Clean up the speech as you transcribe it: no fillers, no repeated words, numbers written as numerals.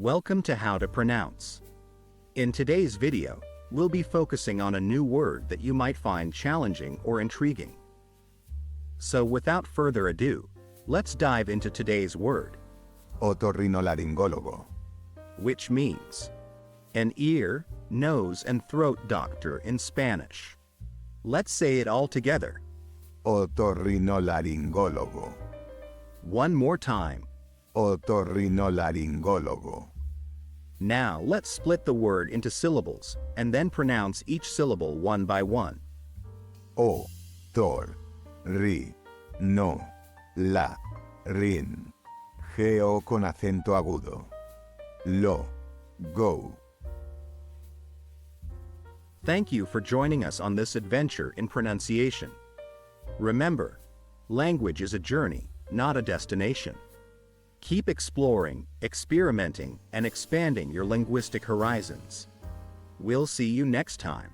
Welcome to How to Pronounce. In today's video, we'll be focusing on a new word that you might find challenging or intriguing. So without further ado, let's dive into today's word, Otorrinolaringólogo. which means an ear, nose, and throat doctor in Spanish. Let's say it all together. Otorrinolaringólogo. One more time. Otorrinolaringólogo. Now let's split the word into syllables and then pronounce each syllable one by one. O, tor, ri, no, la, rin. Geo con acento agudo. Lo, go. Thank you for joining us on this adventure in pronunciation. Remember, language is a journey, not a destination. Keep exploring, experimenting, and expanding your linguistic horizons. We'll see you next time.